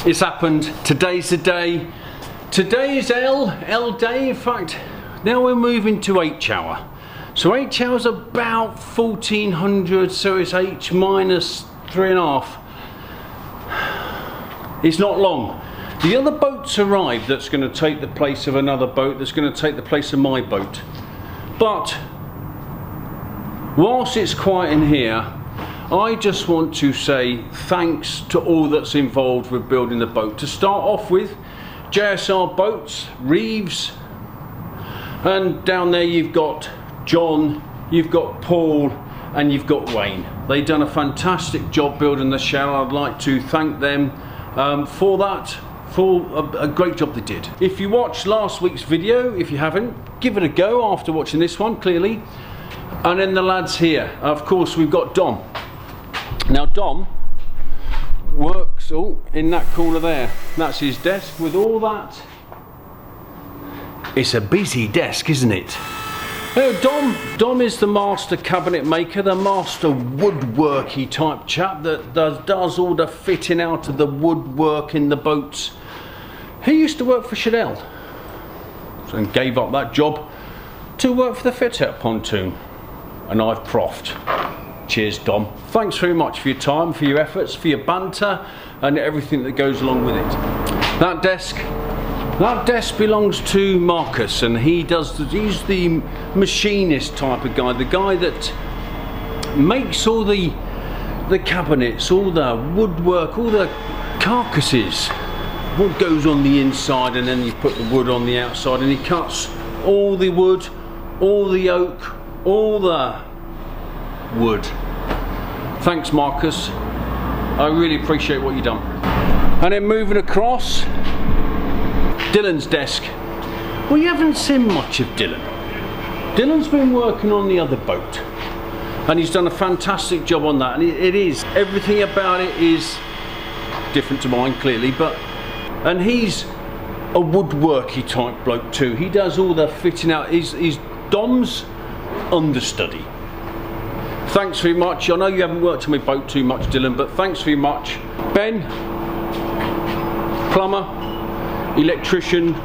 It's happened. Today's the day. Today is L day. In fact, now we're moving to H-hour. So H-hour's about 1400, so it's H minus 3.5. It's not long. The other boat's arrived that's going to take the place of another boat, that's going to take the place of my boat. But whilst it's quiet in here, I just want to say thanks to all that's involved with building the boat. To start off with, JSR Boats, Reeves, and down there you've got John, you've got Paul, and you've got Wayne. They've done a fantastic job building the shell. I'd like to thank them for that, for a great job they did. If you watched last week's video, if you haven't, give it a go after watching this one, clearly. And then the lads here, of course, we've got Dom. Now Dom works in that corner there. That's his desk with all that. It's a busy desk, isn't it? Dom is the master cabinet maker, the master woodworky type chap that does all the fitting out of the woodwork in the boats. He used to work for Chanel and gave up that job to work for the TheFitOutPontoon, and I've proffed. Cheers, Dom. Thanks very much for your time, for your efforts, for your banter, and everything that goes along with it. That desk belongs to Marcus, and he's the machinist type of guy, the guy that makes all the cabinets, all the woodwork, all the carcasses. Wood goes on the inside, and then you put the wood on the outside, and he cuts all the wood, all the oak, all the wood. Thanks, Marcus. I really appreciate what you've done. And then moving across, Dylan's desk. We haven't seen much of Dylan. Dylan's been working on the other boat, and he's done a fantastic job on that. And it is, everything about it is different to mine, clearly, and he's a woodworky type bloke too. He does all the fitting out. He's Dom's understudy. Thanks very much. I know you haven't worked on my boat too much, Dylan, but thanks very much. Ben, plumber, electrician,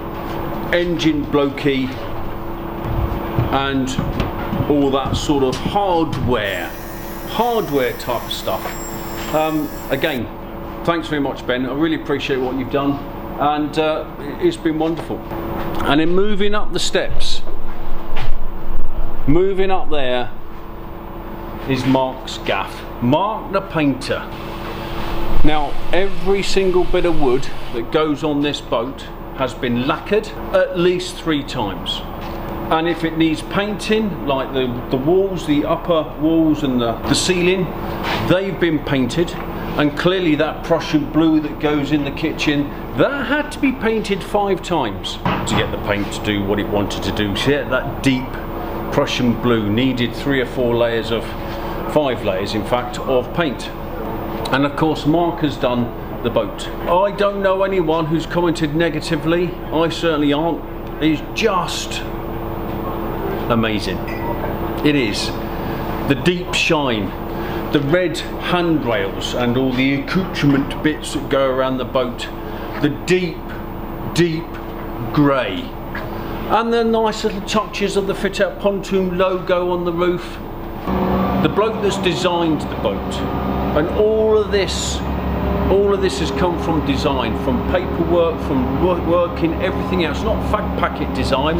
engine blokey, and all that sort of hardware type of stuff. Again, thanks very much, Ben. I really appreciate what you've done, and it's been wonderful. And then moving up the steps, moving up there, is Mark's gaff. Mark the painter. Now, every single bit of wood that goes on this boat has been lacquered at least 3 times. And if it needs painting, like the walls, the upper walls and the ceiling, they've been painted. And clearly that Prussian blue that goes in the kitchen, that had to be painted 5 times to get the paint to do what it wanted to do. So yeah, that deep Prussian blue needed 3 or 4 layers of, 5 layers in fact, of paint. And of course Mark has done the boat. I don't know anyone who's commented negatively. I certainly aren't. It's just amazing. It is. The deep shine, the red handrails and all the accoutrement bits that go around the boat, the deep grey, and the nice little touches of the TheFitOutPontoon logo on the roof. The bloke that's designed the boat, and all of this has come from design, from paperwork, from working, everything else. Not fact packet design,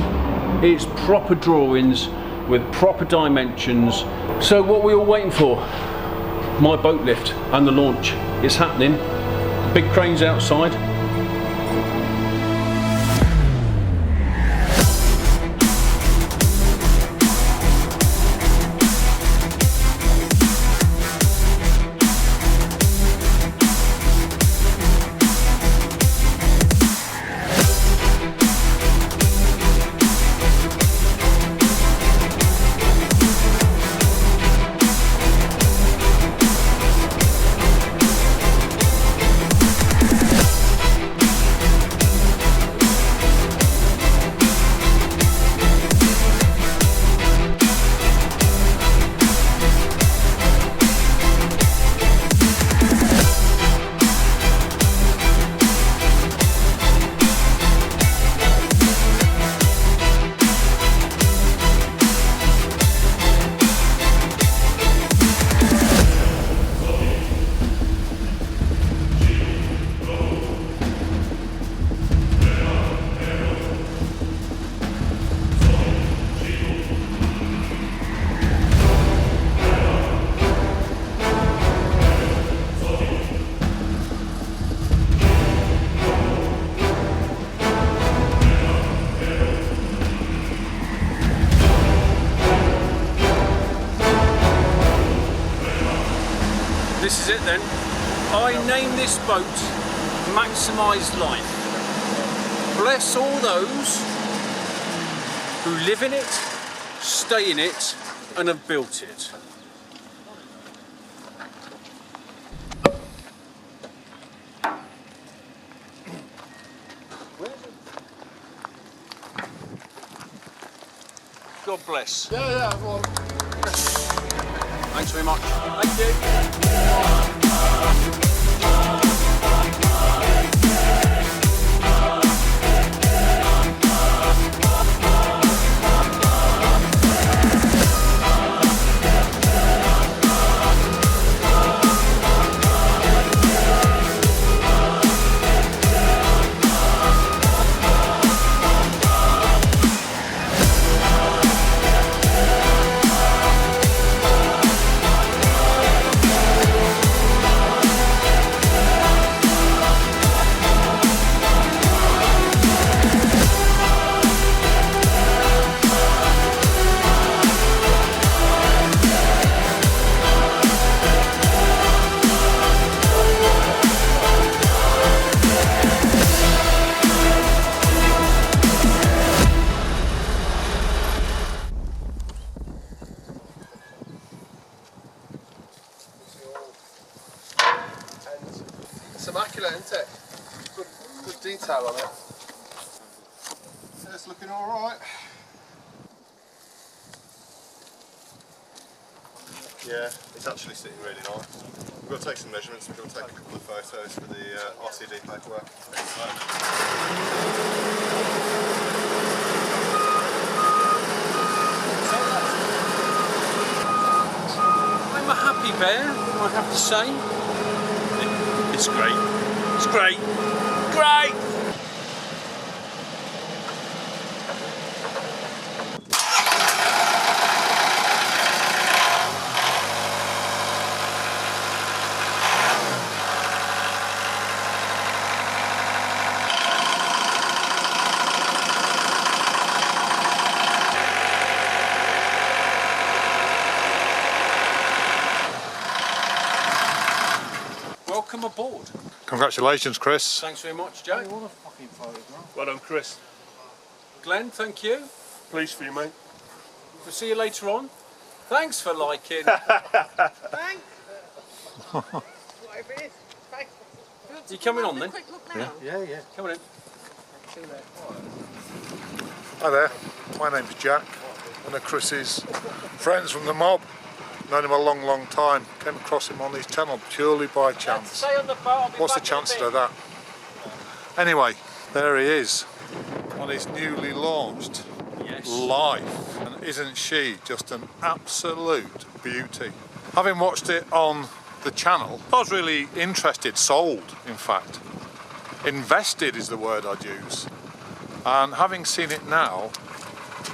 it's proper drawings with proper dimensions. So what we're all waiting for, my boat lift and the launch. It's happening. Big cranes outside. This is it then. I name this boat Maximise Life. Bless all those who live in it, stay in it, and have built it. God bless. Yeah, well. Thanks very much. Thank you. It's immaculate, isn't it? Good detail on it. Yeah, it's looking alright. Yeah, it's actually sitting really nice. We've got to take some measurements, we've got to take a couple of photos for the RCD paperwork. I'm a happy bear, I have to say. It's great. It's great. Great! Welcome aboard. Congratulations, Chris. Thanks very much, Jack. What a fucking photograph. Well done, Chris. Glenn, thank you. Pleased for you, mate. We'll see you later on. Thanks for liking. Thanks. Whatever it is. Thanks. You coming on then? Quick look now. Yeah. Come on in. Hi there, my name's Jack, one of Chris's friends from the mob. Known him a long time, came across him on his channel purely by chance. Stay on the boat, I'll be What's the back in a chances bit. of that? Anyway, there he is, on his newly launched Yes. Life. And isn't she just an absolute beauty? Having watched it on the channel, I was really interested, sold in fact. Invested is the word I'd use. And having seen it now,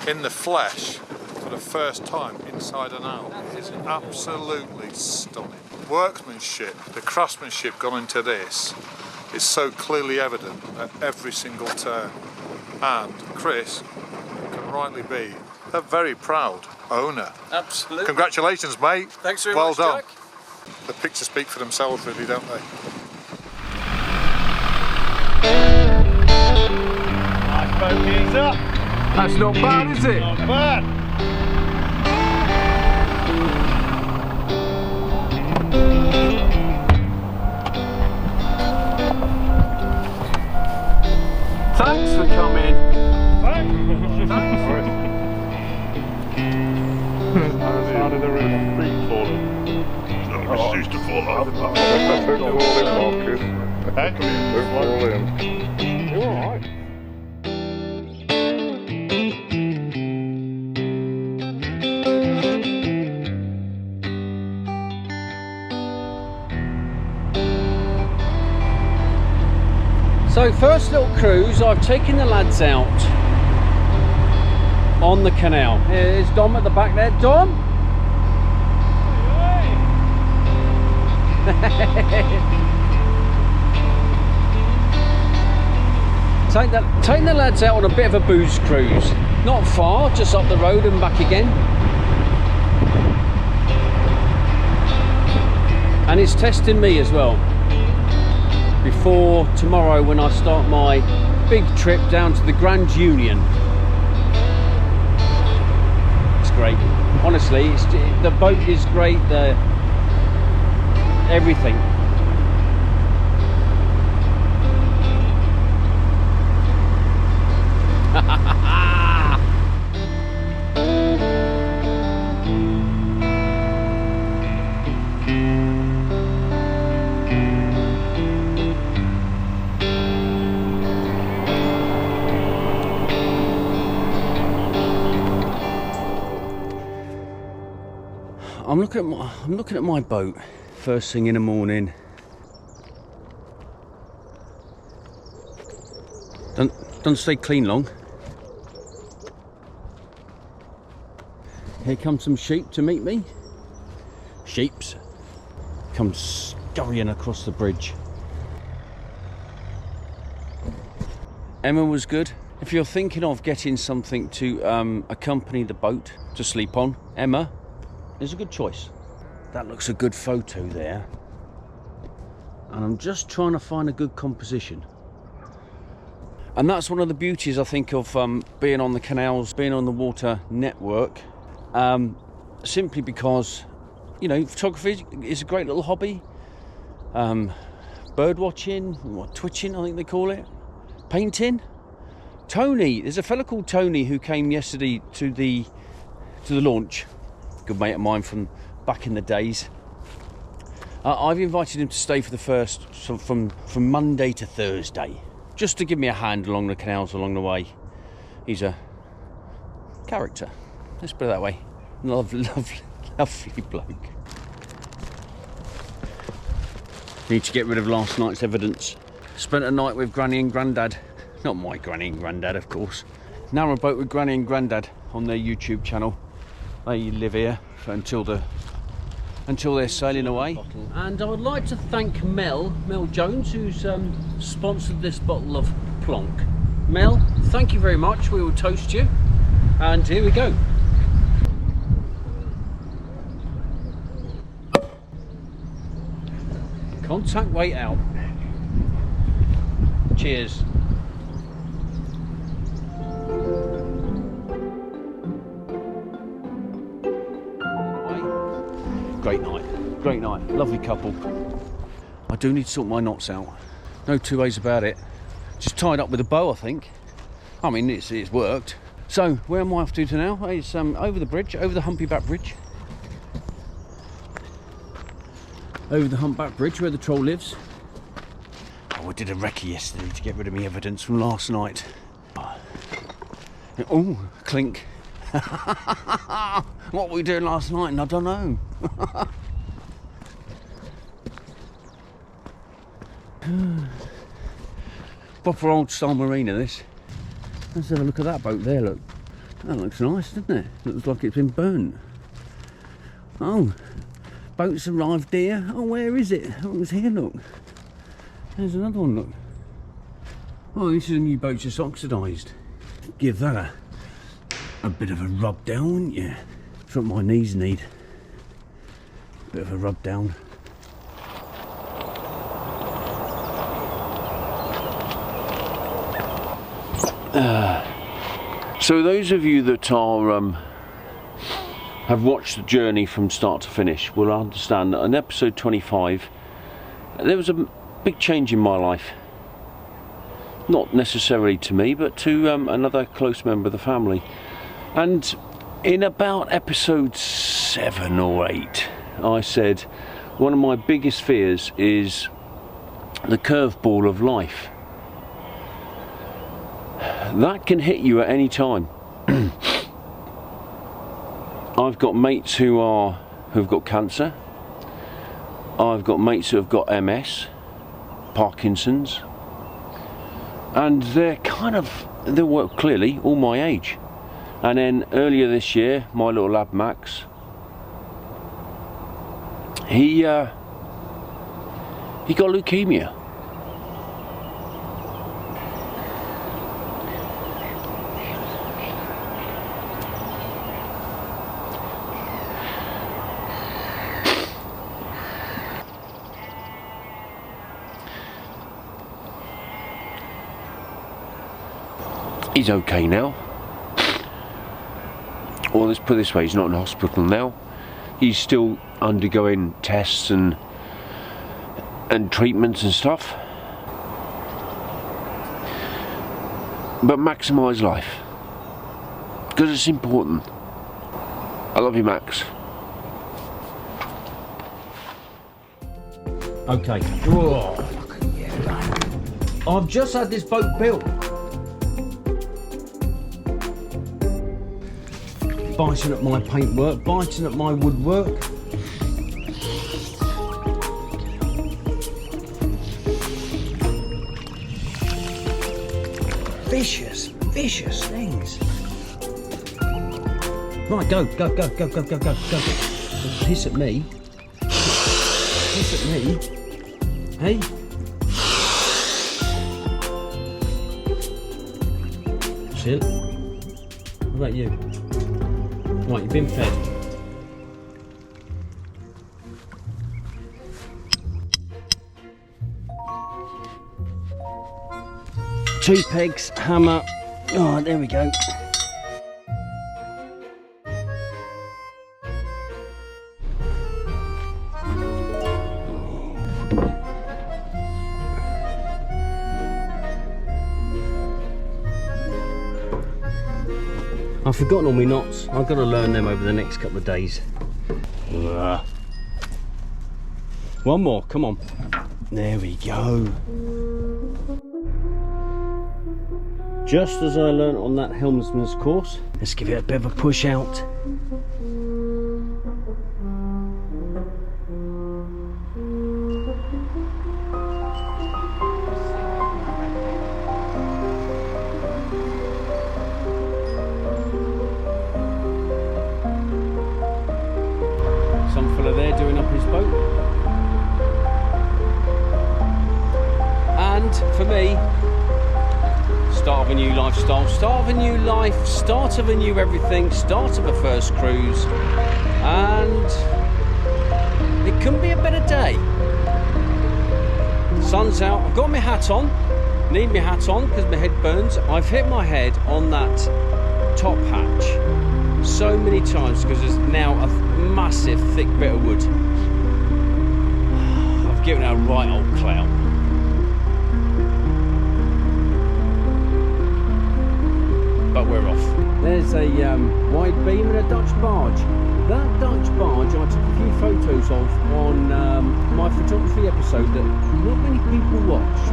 in the flesh, for the first time, inside and out, is absolutely stunning. Workmanship, the craftsmanship gone into this, is so clearly evident at every single turn. And Chris can rightly be a very proud owner. Absolutely. Congratulations, mate. Thanks very well much, done. Jack. The pictures speak for themselves, really, don't they? Nice boat, geezer. That's not bad, is it? Not bad. Thanks for coming. How did the feet fall in? No, it used to fall off. You're alright. So first little cruise, I've taken the lads out on the canal. Here's Dom at the back there. Dom? Taking the lads out on a bit of a booze cruise. Not far, just up the road and back again. And it's testing me as well. Before tomorrow when I start my big trip down to the Grand Union. It's great. Honestly, the boat is great, everything. I'm looking at my boat first thing in the morning. Don't stay clean long. Here come some sheep to meet me. Sheeps come scurrying across the bridge. Emma was good. If you're thinking of getting something to accompany the boat to sleep on, Emma is a good choice. That looks a good photo there. And I'm just trying to find a good composition. And that's one of the beauties, I think, of being on the canals, being on the water network. Simply because, you know, photography is a great little hobby. Bird watching, twitching, I think they call it. Painting. Tony, there's a fella called Tony who came yesterday to the launch. Good mate of mine from back in the days. I've invited him to stay for the first, so from Monday to Thursday, just to give me a hand along the canals along the way. He's a character, let's put it that way. Lovely bloke. Need to get rid of last night's evidence. Spent a night with Granny and Grandad. Not my Granny and Grandad, of course. Narrowboat with Granny and Grandad on their YouTube channel. They live here until they're sailing away. And I would like to thank Mel Jones, who's sponsored this bottle of Plonk. Mel, thank you very much. We will toast you. And here we go. Contact weight out. Cheers. Great night, lovely couple. I do need to sort my knots out. No two ways about it. Just tied up with a bow, I think. I mean, it's worked. So, where am I off to now? It's over the bridge, over the Humpyback Bridge. Over the Humpback Bridge, where the troll lives. Oh, I did a recce yesterday to get rid of my evidence from last night. Oh, clink. What were we doing last night? And I don't know. Proper old style marina, this. Let's have a look at that boat there, look. That looks nice, doesn't it? Looks like it's been burnt. Oh, boat's arrived here. Oh, where is it? Oh, it's here, look. There's another one, look. Oh, this is a new boat, just oxidised. Give that a bit of a rub down, wouldn't you? That's what my knees need. Bit of a rub down. So those of you that are have watched the journey from start to finish will understand that in episode 25 there was a big change in my life. Not necessarily to me, but to another close member of the family. And in about episode 7 or 8 I said one of my biggest fears is the curveball of life. That can hit you at any time. I've got mates who've got cancer. I've got mates who have got MS, Parkinson's, and they're clearly all my age. And then earlier this year, my little lad Max, he got leukemia. He's okay now. Or let's put it this way, he's not in hospital now. He's still undergoing tests and treatments and stuff. But maximise life, because it's important. I love you, Max. Okay. Whoa. I've just had this boat built. Biting at my paintwork, biting at my woodwork. Vicious, vicious things. Right, go. Piss at me. Piss at me. Hey? Chill. What about you? Right, you've been fed. Two pegs, hammer. Oh, there we go. I've forgotten all my knots. I've got to learn them over the next couple of days. One more, come on. There we go. Just as I learnt on that helmsman's course. Let's give it a bit of a push out. Some fella there doing up his boat. And for me, start of a new lifestyle, start of a new life, start of a new everything, start of a first cruise, and it couldn't be a better day. Sun's out, I've got my hat on, need my hat on because my head burns. I've hit my head on that top hatch so many times because there's now a massive thick bit of wood. I've given it a right old clout. But we're off. There's a wide beam and a Dutch barge. That Dutch barge I took a few photos of on my photography episode that not many people watched.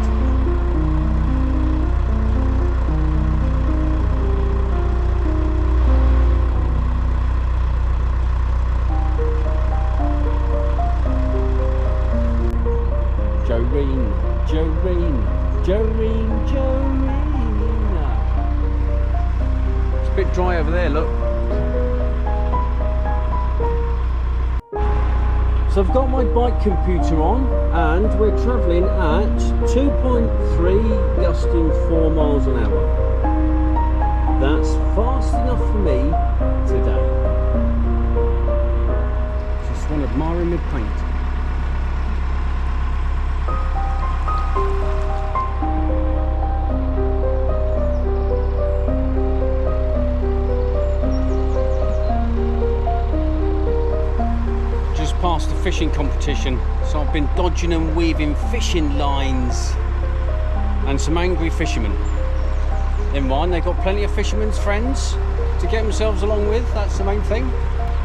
Joreen. It's a bit dry over there, look. So I've got my bike computer on and we're travelling at 2.3 gusting 4 miles an hour. That's fast enough for me today. Just one admiring my paint. Past the fishing competition, so I've been dodging and weaving fishing lines and some angry fishermen. In one, they've got plenty of fishermen's friends to get themselves along with, that's the main thing.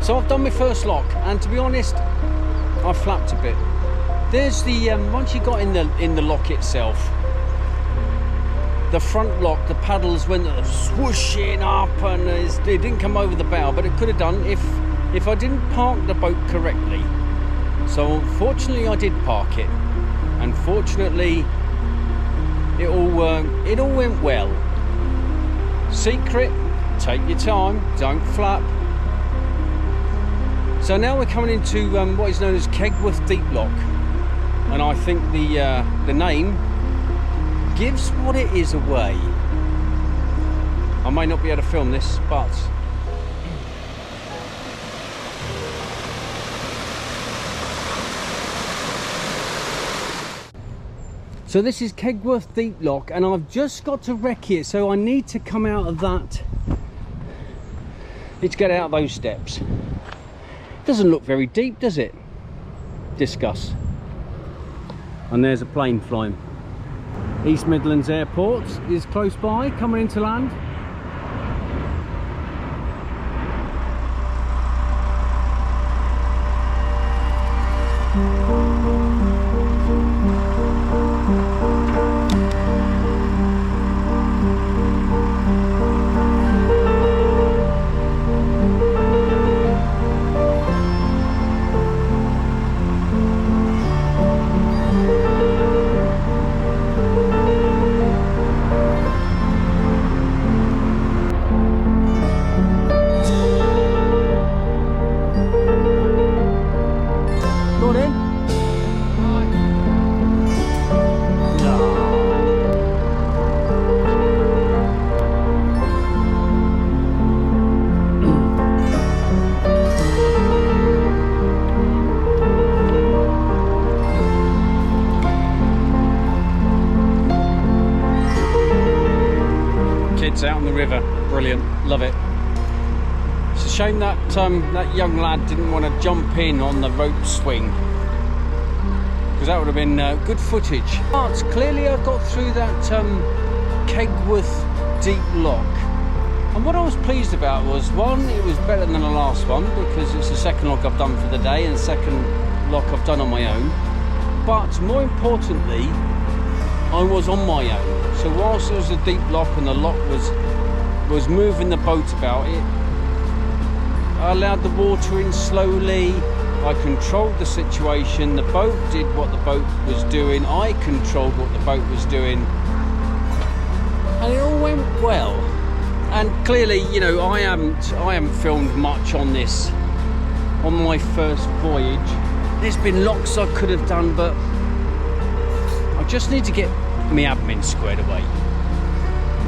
So I've done my first lock, and to be honest, I flapped a bit. There's the once you got in the lock itself, the front lock, the paddles went swooshing up, and it didn't come over the bow, but it could have done if I didn't park the boat correctly. So fortunately I did park it, and fortunately it all went well. Secret, take your time, don't flap. So now we're coming into what is known as Kegworth Deep Lock, and I think the name gives what it is away. I may not be able to film this, but So this is Kegworth Deep Lock, and I've just got to wreck it, so I need to come out of that. Let's get out those steps. Doesn't look very deep, does it? Discuss. And there's a plane flying. East Midlands Airport is close by, coming into land. Out on the river, brilliant, love it. It's a shame that that young lad didn't want to jump in on the rope swing, because that would have been good footage. But clearly I got through that Kegworth Deep Lock, and what I was pleased about was, one, it was better than the last one because it's the second lock I've done for the day and the second lock I've done on my own, but more importantly I was on my own. So whilst there was a deep lock and the lock was moving the boat about it, I allowed the water in slowly, I controlled the situation, the boat did what the boat was doing, I controlled what the boat was doing, and it all went well. And clearly, you know, I haven't filmed much on this, on my first voyage. There's been locks I could have done, but I just need to get my admin squared away.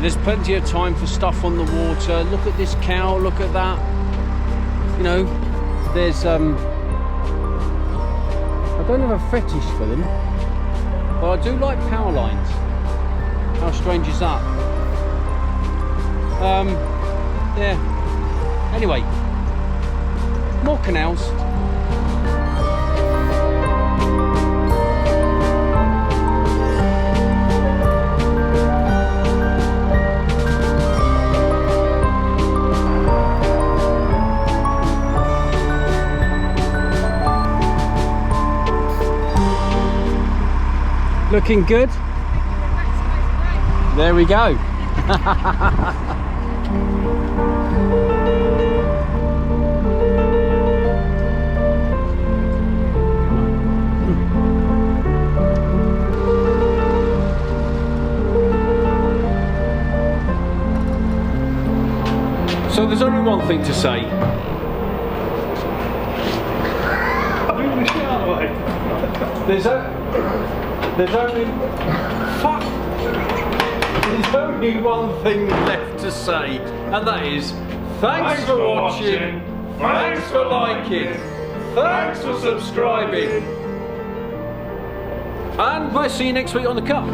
There's plenty of time for stuff on the water. Look at this cow, look at that. You know, there's I don't have a fetish for them, but I do like power lines. How strange is that? Yeah. Anyway, more canals. Looking good. There we go. So there's only one thing to say. There's only one thing left to say, and that is thanks for watching, thanks for liking, thanks for subscribing, and we'll see you next week on the Cup.